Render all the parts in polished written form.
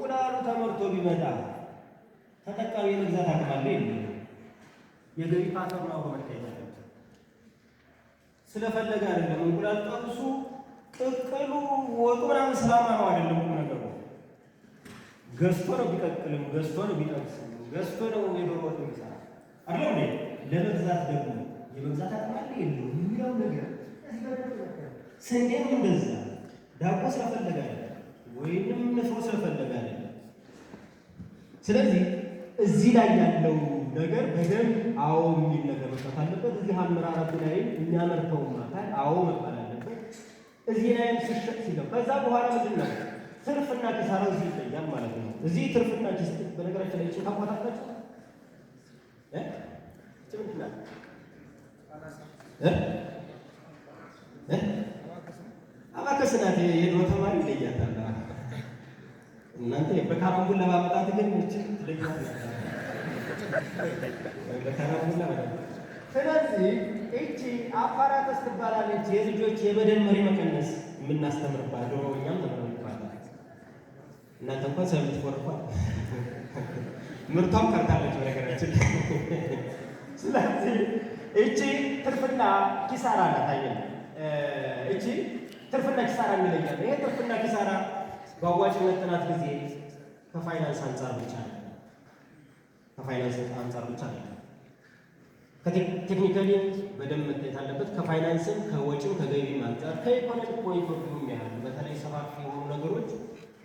እንቁላሉ ተመርቶ ቢመጣ ተጠቃሚ የመግዛት አቅም አለ የለም? የገቢ ፓተርኑ አብሮ መታየት አለበት። ስለፈለገ አይደለም እንቁላል ጠብሱ ቅቅሉ ወጡ ምናምን ስላማረው አይደለም ነገሩ። ገዝቶ ነው ቢቀቅልም ገዝቶ ነው ቢጠብስም ገዝቶ ነው የዶሮ ወጥ የሚሰራ አይደለም እንዴ? ለመግዛት ደግሞ የመግዛት አቅም አለ የለም የሚለው ነገር ስንዴም እንደዛ ዳቦ ስለፈለገ አይደለም ወይንም ንፍሮ ስለፈለገ አይደለም። ስለዚህ እዚህ ላይ ያለው ነገር በደንብ አዎ የሚል ነገር መጣት አለበት። እዚህ አመራረቱ ላይ የሚያመርተው ማታል አዎ መባል አለበት። እዚህ ላይም ሲሸጥ ሲለው ከዛ በኋላ ምንድን ነው ትርፍና ኪሳራው እዚህ ይለያል ማለት ነው። እዚህ ትርፍና ኪሳራ በነገራችን ላይ ጭንታ ቋታታችሁ አባከስናት የድሮ ተማሪ ይለያታል። እናንተ በካራምቡላ ለማመጣት ግን ትለያታል። በካራምቡላ ማለት ስለዚህ እቺ አፓራተስ ትባላለች። የልጆች የመደመር መቀነስ የምናስተምርባት ዶሮ እኛም ተመረጥባታል። እናንተ እንኳን ሰምት ወርቋል ምርቷም ቀርታለች በነገራችን። ስለዚህ እቺ ትርፍና ኪሳራ ናታየን። እቺ ትርፍና ኪሳራ የሚለያል። ይሄ ትርፍና ኪሳራ በአዋጭነት ጥናት ጊዜ ከፋይናንስ አንጻር ብቻ ነው። ከፋይናንስ አንጻር ብቻ ነው። ከቴክኒካሊ በደንብ መታየት አለበት። ከፋይናንስም ከወጪም ከገቢም አንጻር ከኢኮኖሚ ፖይንት ኦፍ ቪው ያሉ በተለይ ሰፋፊ የሆኑ ነገሮች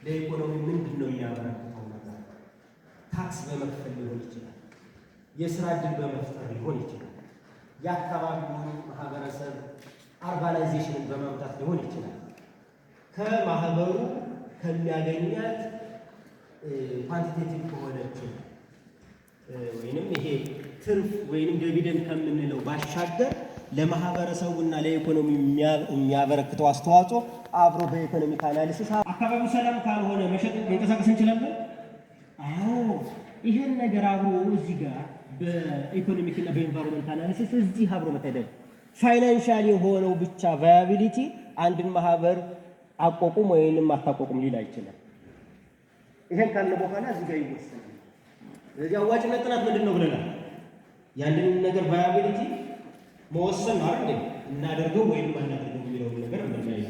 ለኢኮኖሚ ምንድን ነው የሚያበረክተው ነገር ታክስ በመክፈል ሊሆን ይችላል። የስራ ዕድል በመፍጠር ሊሆን ይችላል። የአካባቢውን ማህበረሰብ አርባናይዜሽንን በማምጣት ሊሆን ይችላል። ከማህበሩ ከሚያገኛት ኳንቲቴቲቭ ከሆነችው ወይንም ይሄ ትርፍ ወይንም ዲቪደንድ ከምንለው ባሻገር ለማህበረሰቡና ለኢኮኖሚ የሚያበረክተው አስተዋጽኦ አብሮ በኢኮኖሚክ አናሊሲስ አካባቢው ሰላም ካልሆነ መሸጥ መንቀሳቀስ እንችላለን። አዎ ይሄን ነገር አብሮ እዚህ ጋር በኢኮኖሚክ እና በኤንቫይሮንመንት አናሊሲስ እዚህ አብሮ መታየት ፋይናንሻል የሆነው ብቻ ቫያቢሊቲ አንድን ማህበር አቋቁም ወይንም አታቋቁም ሊል አይችልም። ይሄን ካለ በኋላ እዚህ ጋር ይወሰናል። ስለዚህ አዋጭነት ጥናት ምንድን ነው ብለናል? ያንድን ነገር ቫያቢሊቲ መወሰን ነው አይደል? እናደርገው ወይንም አናደርገው የሚለው ነገር እንደማይያዝ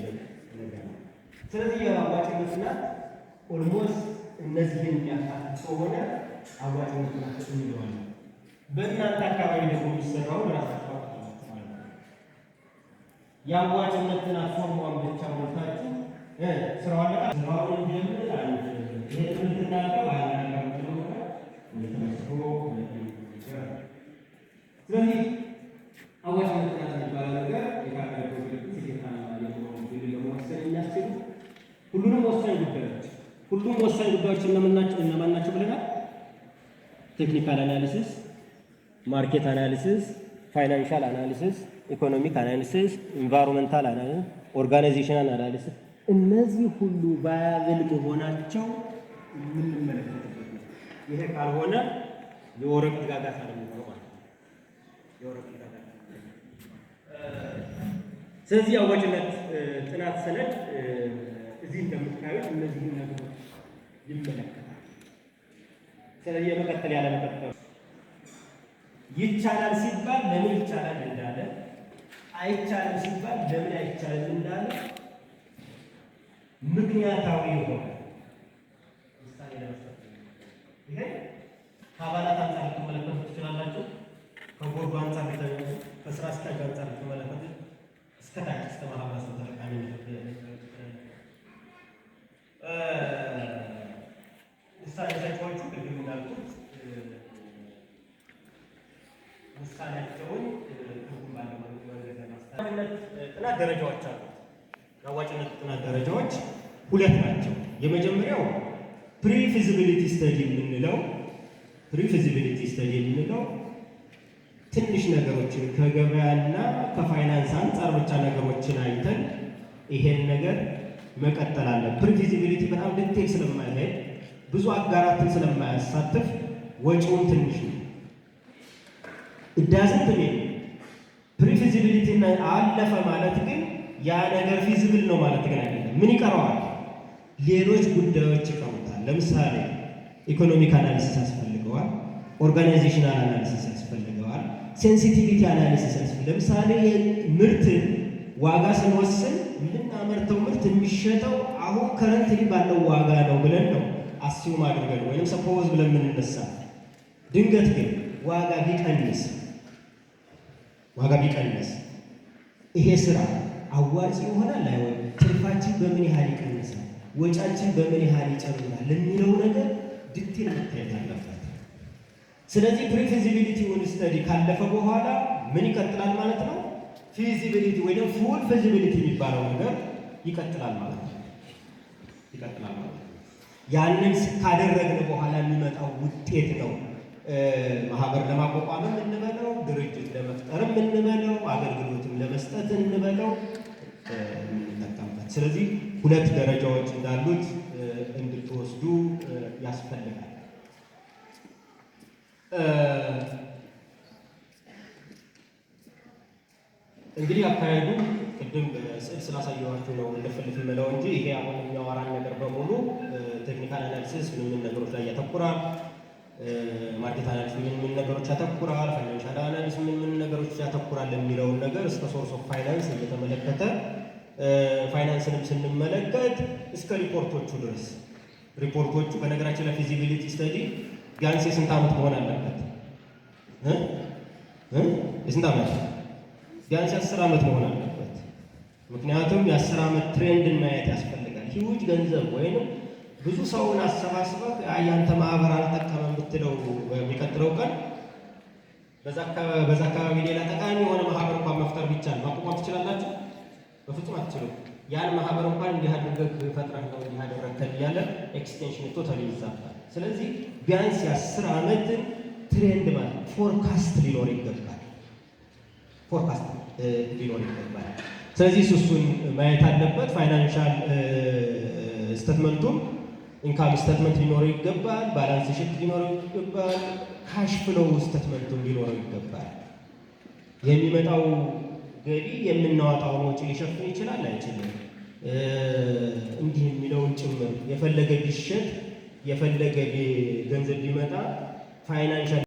ነገር ነው። ስለዚህ የአዋጭነት ጥናት ኦልሞስት እነዚህን የሚያካትት ስለሆነ አዋጭነት ጥናት እንለዋለን። በእናንተ አካባቢ ደግሞ የሚሰራው ራሳችሁ ማለት ነው። የአዋጭነት ጥናት ፎርሟን ብቻ ሞልታችሁ ስራውን እንደምን አይነት ይሄ ትምህርትናለው ስለዚህ አዋጭነት ጥናት የሚባለው ነገር የካደረገው ስኬታማ የሆነውን ግል ለመወሰን የሚያስችሉ ሁሉም ወሳኝ ጉዳዮች እነማን ናቸው ብለናል? ቴክኒካል አናሊሲስ፣ ማርኬት አናሊሲስ፣ ፋይናንሻል አናሊሲስ፣ ኢኮኖሚክ አናሊሲስ፣ ኢንቫይሮንመንታል አናሊሲስ፣ ኦርጋናይዜሽናል አናሊሲስ። እነዚህ ሁሉ ቫያብል መሆናቸው የምንመለከትበት ነው። ይሄ ካልሆነ የወረቀት ጋጋታ ነው የሚሆነው ማለት ነው። የወረቀት ጋጋታ። ስለዚህ የአዋጭነት ጥናት ሰነድ እዚህ እንደምታዩት እነዚህን ነገሮች ይመለከታል። ስለዚህ የመቀጠል ያለ መቀጠል ይቻላል ሲባል ለምን ይቻላል እንዳለ፣ አይቻልም ሲባል ለምን አይቻልም እንዳለ ምክንያታዊ የሆነ ምሳሌ ለመስጠት ይሄ ከአባላት አንጻር ልትመለከቱ ትችላላችሁ። ከቦርዱ አንጻር ልትመለከቱ፣ ከስራ አስኪያጅ አንጻር ልትመለከቱ፣ እስከ ታች እስከ ማህበረሰብ ተጠቃሚነት ውሳኔ ሰጪዎቹ ቅድም እንዳልኩት ውሳኔያቸውን ትርጉም ባለው መንገድ ለማስተላለፍ ጥናት ደረጃዎች አሉ። የአዋጭነት ጥናት ደረጃዎች ሁለት ናቸው። የመጀመሪያው ፕሪፊዚቢሊቲ ስተዲ የምንለው ትንሽ ነገሮችን ከገበያና ከፋይናንስ አንጻር ብቻ ነገሮችን አይተን ይሄን ነገር መቀጠል አለ። ፕሪፊዚቢሊቲ በጣም ዲቴል ስለማይሄድ ብዙ አጋራትን ስለማያሳትፍ ወጪውን ትንሽ ነው። እዳዝንት ነው። ፕሪፊዚቢሊቲ አለፈ ማለት ግን ያ ነገር ፊዚብል ነው ማለት ግን አይደለም። ምን ይቀረዋል? ሌሎች ጉዳዮች ይቀሩታል። ለምሳሌ ኢኮኖሚክ አናሊሲስ ያስፈልገዋል፣ ኦርጋናይዜሽናል አናሊሲስ ያስፈልገዋል፣ ሴንሲቲቪቲ አናሊሲስ ያስፈልገዋል። ለምሳሌ ምርትን ዋጋ ስንወስን የምናመርተው ምርት የሚሸጠው አሁን ከረንትሊ ባለው ዋጋ ነው ብለን ነው አስዩም አድርገን ወይም ሰፖዝ ብለን የምንነሳ። ድንገት ግን ዋጋ ቢቀንስ ይሄ ስራ አዋጭ ይሆናል አይሆንም? ትርፋችን በምን ያህል ይቀንሳል? ወጫችን በምን ያህል ይጨምራል? ለሚለው ነገር ዲቴል መታየት አለበት። ስለዚህ ፕሪፊዚቢሊቲውን ስተዲ ካለፈ በኋላ ምን ይቀጥላል ማለት ነው? ፊዚቢሊቲ ወይም ፉል ፊዚቢሊቲ የሚባለው ነገር ይቀጥላል ማለት ነው። ያንን ካደረግን በኋላ የሚመጣው ውጤት ነው ማህበር ለማቋቋምም እንበለው፣ ድርጅት ለመፍጠርም እንበለው፣ አገልግሎትም ለመስጠት እንበለው የምንጠቀምበት። ስለዚህ ሁለት ደረጃዎች እንዳሉት እንድትወስዱ ያስፈልጋል። እንግዲህ አካሄዱ ቅድም በስዕል ስላሳየኋችሁ ነው እንደፈልፍ የምለው እንጂ ይሄ አሁን የሚያወራን ነገር በሙሉ ቴክኒካል አናሊሲስ ምን ነገሮች ላይ ያተኩራል፣ ማርኬት አናሊሲስ ምን ነገሮች ያተኩራል፣ ፋይናንሻል አናሊሲስ ምን ነገሮች ያተኩራል የሚለውን ነገር እስከ ሶርስ ኦፍ ፋይናንስ እየተመለከተ ፋይናንስንም ስንመለከት እስከ ሪፖርቶቹ ድረስ። ሪፖርቶቹ በነገራችን ለፊዚቢሊቲ ስተዲ ቢያንስ የስንት ዓመት መሆን አለበት? የስንት ዓመት? ቢያንስ 10 ዓመት መሆን አለበት። ምክንያቱም የ10 ዓመት ትሬንድን ማየት ያስፈልጋል። ሂውጅ ገንዘብ ወይም ብዙ ሰውን አሰባስበህ ያንተ ማህበር አልጠቀመም ብትለው በሚቀጥለው ቀን በዛ አካባቢ ሌላ ጠቃሚ የሆነ ማህበር እንኳን መፍጠር ቢቻል ማቋቋም ትችላላችሁ? በፍጹም አትችሉም። ያን ማህበር እንኳን እንዲህ አድርገህ ፈጥረህ ነው እንዲህ አደረግከን እያለ ኤክስቴንሽን ቶታሊ ይዛባል። ስለዚህ ቢያንስ የ10 ዓመትን ትሬንድ ማለት ፎርካስት ሊኖር ይገባል። ስለዚህ እሱን ማየት አለበት። ፋይናንሻል ስቴትመንቱም ኢንካም ስቴትመንት ሊኖረው ይገባል። ባላንስ ሺት ሊኖረው ይገባል። ካሽ ፍሎው ስቴትመንቱም ሊኖረው ይገባል። የሚመጣው ገቢ የምናወጣውን ወጪ ሊሸፍን ይችላል አይችልም፣ እንዲህ የሚለውን ጭምር የፈለገ ቢሸጥ የፈለገ ገንዘብ ቢመጣ ፋይናንሻል